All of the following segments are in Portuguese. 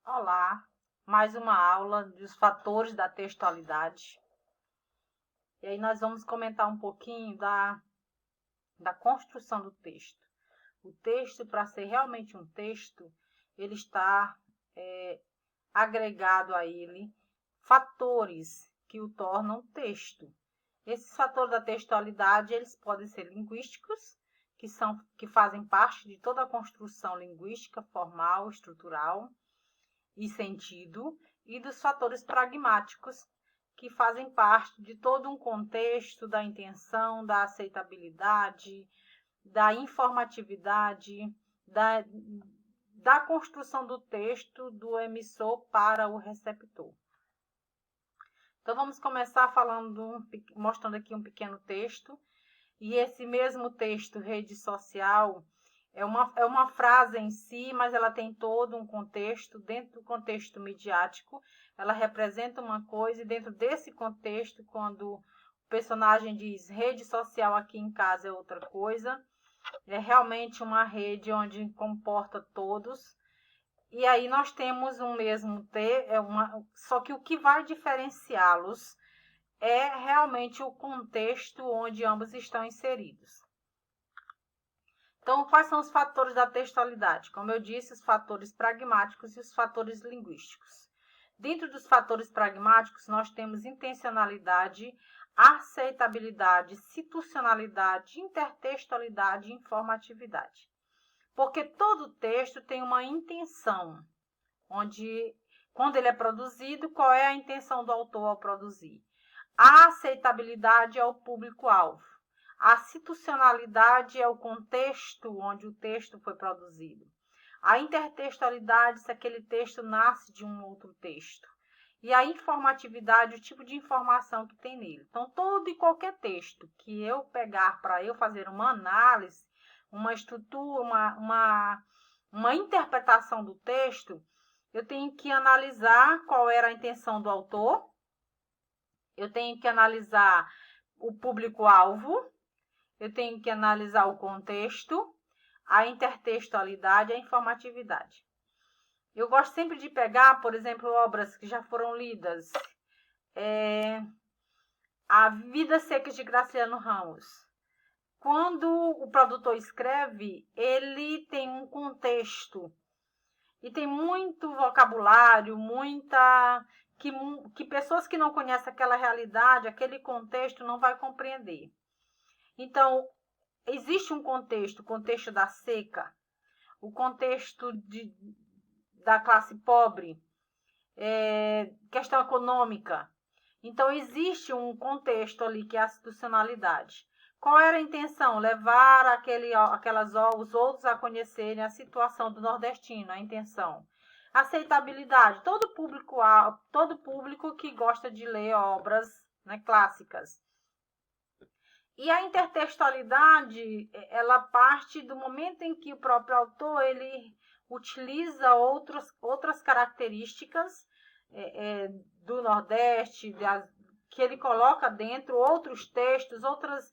Olá, mais uma aula dos fatores da textualidade. E aí nós vamos comentar um pouquinho da construção do texto. O texto, para ser realmente um texto, ele está agregado a ele fatores que o tornam texto. Esses fatores da textualidade, eles podem ser linguísticos, que fazem parte de toda a construção linguística, formal, estrutural e sentido, e dos fatores pragmáticos, que fazem parte de todo um contexto da intenção, da aceitabilidade, da informatividade, da construção do texto do emissor para o receptor. Então, vamos começar mostrando aqui um pequeno texto, e esse mesmo texto, rede social, é uma frase em si, mas ela tem todo um contexto. Dentro do contexto midiático, ela representa uma coisa, e dentro desse contexto, quando o personagem diz rede social aqui em casa é outra coisa, é realmente uma rede onde comporta todos. E aí nós temos um mesmo só que o que vai diferenciá-los é realmente o contexto onde ambos estão inseridos. Então, quais são os fatores da textualidade? Como eu disse, os fatores pragmáticos e os fatores linguísticos. Dentro dos fatores pragmáticos, nós temos intencionalidade, aceitabilidade, situacionalidade, intertextualidade e informatividade. Porque todo texto tem uma intenção, quando ele é produzido, qual é a intenção do autor ao produzir? A aceitabilidade é o público-alvo. A situacionalidade é o contexto onde o texto foi produzido. A intertextualidade, se aquele texto nasce de um outro texto. E a informatividade, o tipo de informação que tem nele. Então, todo e qualquer texto que eu pegar para eu fazer uma análise, uma estrutura, uma interpretação do texto, eu tenho que analisar qual era a intenção do autor, eu tenho que analisar o público-alvo, eu tenho que analisar o contexto, a intertextualidade e a informatividade. Eu gosto sempre de pegar, por exemplo, obras que já foram lidas. A Vidas Secas de Graciliano Ramos. Quando o produtor escreve, ele tem um contexto e tem muito vocabulário, que pessoas que não conhecem aquela realidade, aquele contexto, não vai compreender. Então, existe um contexto, o contexto da seca, o contexto da classe pobre, questão econômica. Então, existe um contexto ali que é a institucionalidade. Qual era a intenção? Levar os outros a conhecerem a situação do nordestino, a intenção. Aceitabilidade, todo público que gosta de ler obras, né, clássicas. E a intertextualidade, ela parte do momento em que o próprio autor ele utiliza outras características do Nordeste, que ele coloca dentro outros textos, outras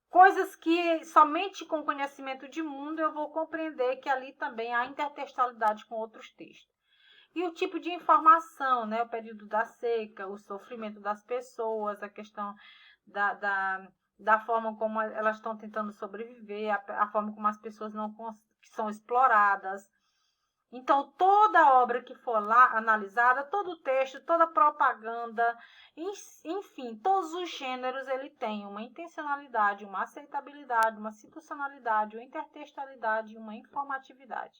coisas que somente com conhecimento de mundo eu vou compreender que ali também há intertextualidade com outros textos. E o tipo de informação, né? O período da seca, o sofrimento das pessoas, a questão da forma como elas estão tentando sobreviver, a forma como as pessoas que são exploradas. Então, toda obra que for lá analisada, todo texto, toda propaganda, enfim, todos os gêneros, ele tem uma intencionalidade, uma aceitabilidade, uma situacionalidade, uma intertextualidade e uma informatividade.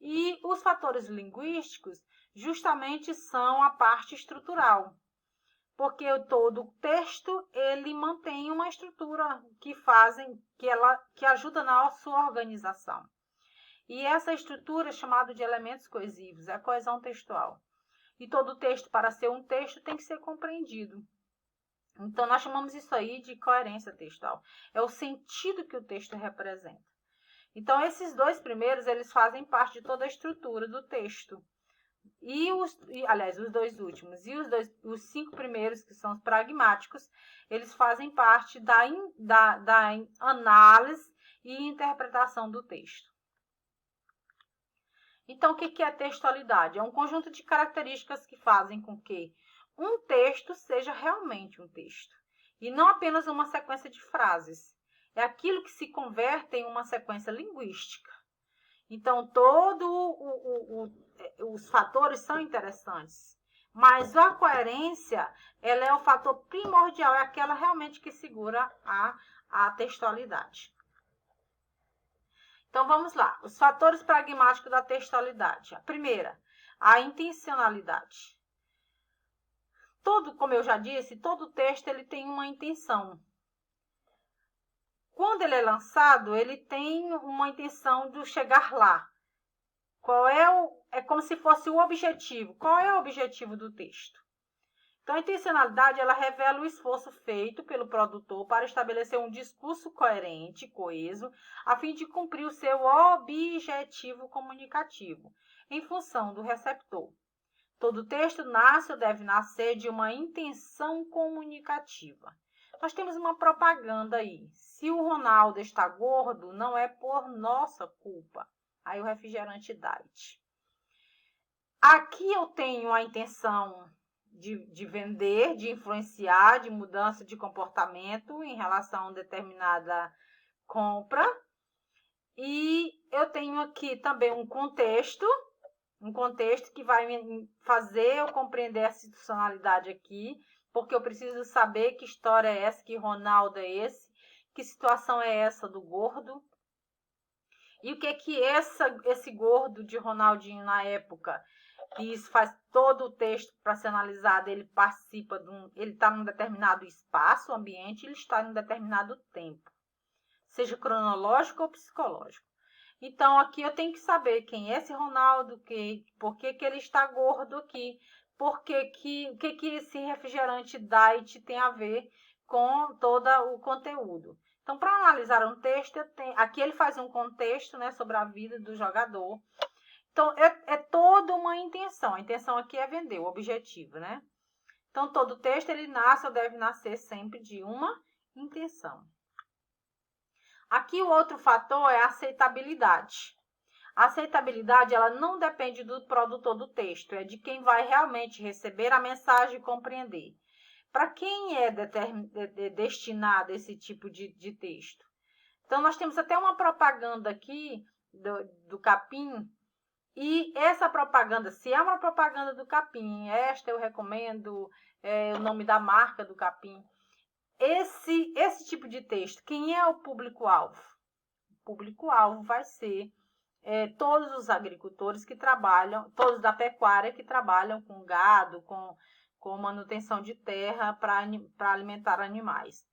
E os fatores linguísticos justamente são a parte estrutural, porque todo texto ele mantém uma estrutura que ajuda na sua organização. E essa estrutura é chamada de elementos coesivos, é a coesão textual. E todo texto, para ser um texto, tem que ser compreendido. Então, nós chamamos isso aí de coerência textual. É o sentido que o texto representa. Então, esses dois primeiros, eles fazem parte de toda a estrutura do texto. Aliás, os dois últimos. E os 5 primeiros, que são os pragmáticos, eles fazem parte da análise e interpretação do texto. Então, o que é textualidade? É um conjunto de características que fazem com que um texto seja realmente um texto, e não apenas uma sequência de frases. É aquilo que se converte em uma sequência linguística. Então, os fatores são interessantes, mas a coerência, ela é o fator primordial, é aquela realmente que segura a textualidade. Então, vamos lá. Os fatores pragmáticos da textualidade. A primeira, a intencionalidade. Como eu já disse, todo texto ele tem uma intenção. Quando ele é lançado, ele tem uma intenção de chegar lá. É como se fosse o objetivo. Qual é o objetivo do texto? Então, a intencionalidade, ela revela o esforço feito pelo produtor para estabelecer um discurso coerente, coeso, a fim de cumprir o seu objetivo comunicativo, em função do receptor. Todo texto nasce ou deve nascer de uma intenção comunicativa. Nós temos uma propaganda aí. Se o Ronaldo está gordo, não é por nossa culpa. Aí o refrigerante diet. Aqui eu tenho a intenção de vender, de influenciar, de mudança de comportamento em relação a uma determinada compra. E eu tenho aqui também um contexto que vai me fazer eu compreender a institucionalidade aqui, porque eu preciso saber que história é essa, que Ronaldo é esse, que situação é essa do gordo, e o que esse gordo de Ronaldinho na época, que isso faz todo o texto para ser analisado, ele participa ele está num determinado espaço, ambiente, ele está em um determinado tempo, seja cronológico ou psicológico. Então, aqui eu tenho que saber quem é esse Ronaldo, por que ele está gordo aqui, o que esse refrigerante diet tem a ver com todo o conteúdo. Então, para analisar um texto, aqui ele faz um contexto, né, sobre a vida do jogador. Então, é toda uma intenção. A intenção aqui é vender, o objetivo, né? Então, todo texto, ele nasce ou deve nascer sempre de uma intenção. Aqui o outro fator é a aceitabilidade. A aceitabilidade, ela não depende do produtor do texto, é de quem vai realmente receber a mensagem e compreender. Para quem é destinado esse tipo de texto? Então, nós temos até uma propaganda aqui do Capim, e essa propaganda, se é uma propaganda do Capim, esta eu recomendo, o nome da marca do Capim. Esse tipo de texto, quem é o público-alvo? O público-alvo vai ser todos os agricultores que trabalham, todos da pecuária que trabalham com gado, com manutenção de terra para alimentar animais.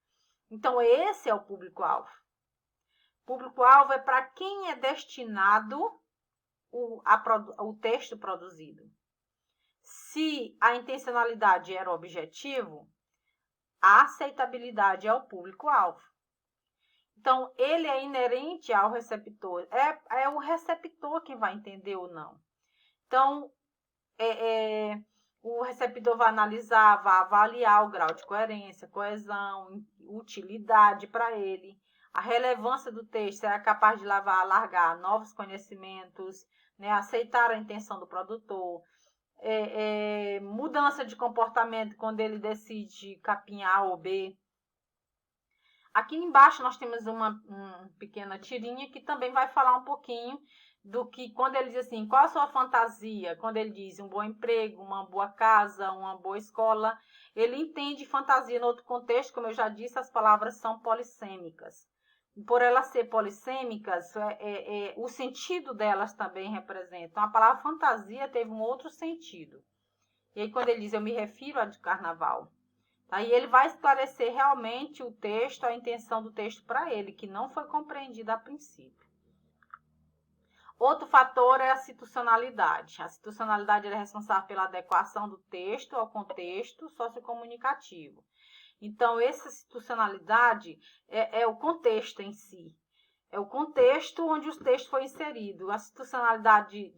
Então, esse é o público-alvo. O público-alvo é para quem é destinado o texto produzido. Se a intencionalidade era o objetivo, a aceitabilidade é o público-alvo. Então, ele é inerente ao receptor. É o receptor quem vai entender ou não. Então, o receptor vai analisar, vai avaliar o grau de coerência, coesão, utilidade para ele. A relevância do texto, será capaz de alargar novos conhecimentos, né? Aceitar a intenção do produtor. Mudança de comportamento quando ele decide capinhar A ou B. Aqui embaixo nós temos uma pequena tirinha que também vai falar um pouquinho do que, quando ele diz assim, qual a sua fantasia? Quando ele diz um bom emprego, uma boa casa, uma boa escola, ele entende fantasia no outro contexto, como eu já disse, as palavras são polissêmicas. Por elas ser polissêmicas, o sentido delas também representam. A palavra fantasia teve um outro sentido. E aí quando ele diz, eu me refiro a de carnaval. Aí ele vai esclarecer realmente o texto, a intenção do texto para ele, que não foi compreendida a princípio. Outro fator é a institucionalidade. A institucionalidade é responsável pela adequação do texto ao contexto sociocomunicativo. Então, essa institucionalidade é o contexto em si. É o contexto onde o texto foi inserido. A institucionalidade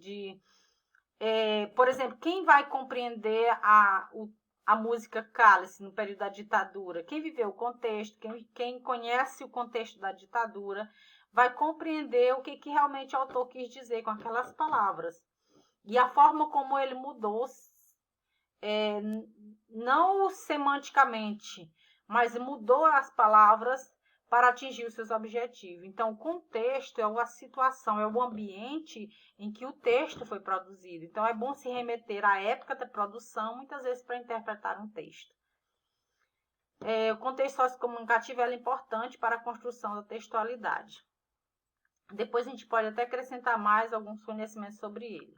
por exemplo, quem vai compreender a música Cálice no período da ditadura? Quem viveu o contexto, quem conhece o contexto da ditadura, vai compreender o que realmente o autor quis dizer com aquelas palavras. e a forma como ele mudou, não semanticamente, mas mudou as palavras para atingir os seus objetivos. Então, o contexto é a situação, é o ambiente em que o texto foi produzido. Então, é bom se remeter à época da produção, muitas vezes, para interpretar um texto. O contexto sociocomunicativo é importante para a construção da textualidade. Depois a gente pode até acrescentar mais alguns conhecimentos sobre ele.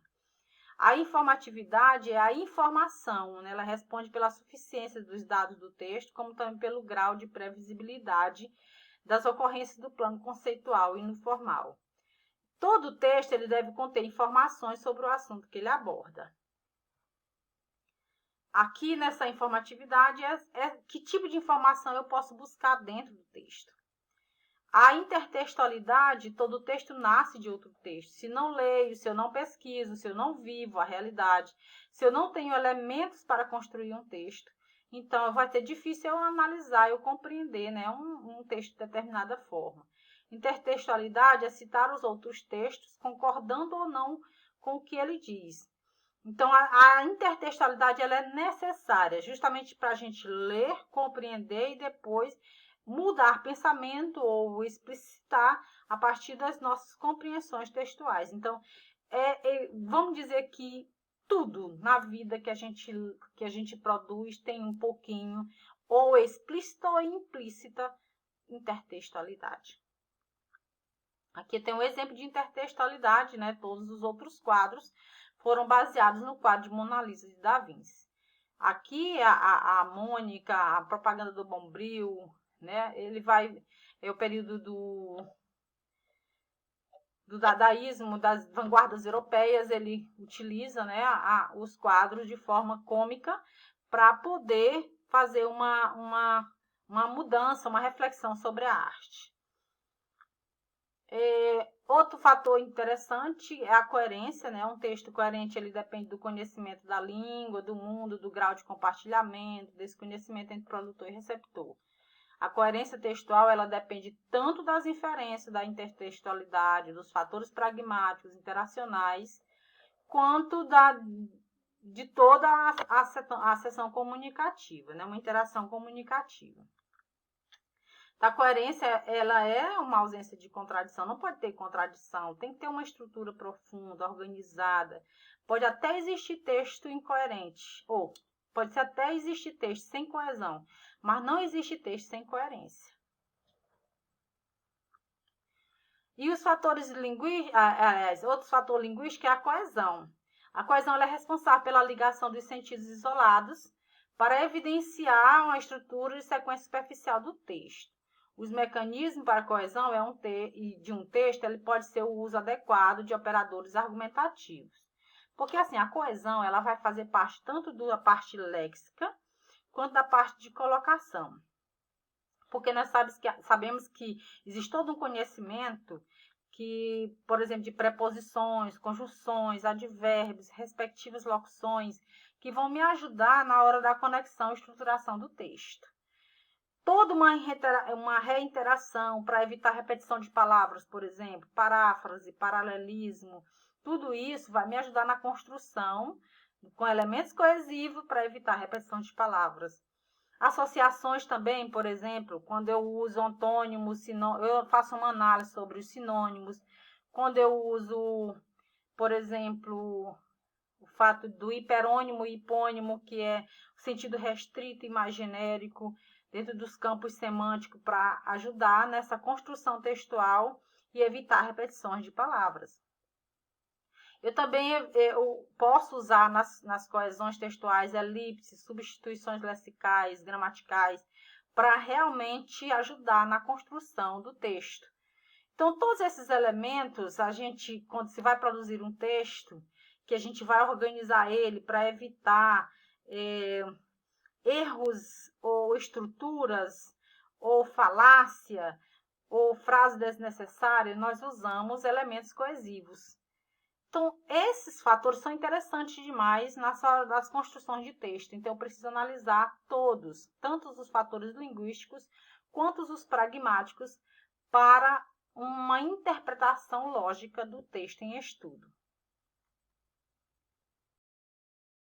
A informatividade é a informação, né? Ela responde pela suficiência dos dados do texto, como também pelo grau de previsibilidade das ocorrências do plano conceitual e no formal. Todo texto ele deve conter informações sobre o assunto que ele aborda. Aqui nessa informatividade que tipo de informação eu posso buscar dentro do texto. A intertextualidade, todo texto nasce de outro texto. Se não leio, se eu não pesquiso, se eu não vivo a realidade, se eu não tenho elementos para construir um texto, então vai ser difícil eu analisar, eu compreender, né, um texto de determinada forma. Intertextualidade é citar os outros textos, concordando ou não com o que ele diz. Então, a intertextualidade ela é necessária justamente para a gente ler, compreender e depois mudar pensamento ou explicitar a partir das nossas compreensões textuais. Então, vamos dizer que tudo na vida que a gente produz tem um pouquinho, ou explícita ou implícita, intertextualidade. Aqui tem um exemplo de intertextualidade, né? Todos os outros quadros foram baseados no quadro de Mona Lisa de Da Vinci. Aqui a Mônica, a propaganda do Bombril, né? É o período do dadaísmo, das vanguardas europeias, ele utiliza, né, os quadros de forma cômica para poder fazer uma mudança, uma reflexão sobre a arte. Outro fator interessante é a coerência, né? Um texto coerente ele depende do conhecimento da língua, do mundo, do grau de compartilhamento, desse conhecimento entre produtor e receptor. A coerência textual ela depende tanto das inferências da intertextualidade, dos fatores pragmáticos, interacionais, quanto de toda a seção comunicativa, né? Uma interação comunicativa. A coerência ela é uma ausência de contradição, não pode ter contradição, tem que ter uma estrutura profunda, organizada. Pode até existir texto incoerente, ou pode até existir texto sem coesão, mas não existe texto sem coerência. E os fatores linguísticos, outro fator linguístico é a coesão. A coesão ela é responsável pela ligação dos sentidos isolados para evidenciar uma estrutura e sequência superficial do texto. Os mecanismos para a coesão de um texto ele pode ser o uso adequado de operadores argumentativos. Porque assim, a coesão ela vai fazer parte tanto da parte léxica quanto da parte de colocação. Porque nós sabemos que existe todo um conhecimento que, por exemplo, de preposições, conjunções, advérbios, respectivas locuções, que vão me ajudar na hora da conexão e estruturação do texto. Toda uma reiteração para evitar repetição de palavras, por exemplo, paráfrase, paralelismo, tudo isso vai me ajudar na construção com elementos coesivos para evitar repetição de palavras. Associações também, por exemplo, quando eu uso antônimos, eu faço uma análise sobre os sinônimos. Quando eu uso, por exemplo, o fato do hiperônimo e hipônimo, que é o sentido restrito e mais genérico, dentro dos campos semânticos, para ajudar nessa construção textual e evitar repetições de palavras. Eu também posso usar nas coesões textuais elipses, substituições lexicais, gramaticais, para realmente ajudar na construção do texto. Então, todos esses elementos, quando se vai produzir um texto, que a gente vai organizar ele para evitar erros ou estruturas, ou falácia, ou frase desnecessária, nós usamos elementos coesivos. Então, esses fatores são interessantes demais nas construções de texto. Então, eu preciso analisar todos, tanto os fatores linguísticos quanto os pragmáticos, para uma interpretação lógica do texto em estudo.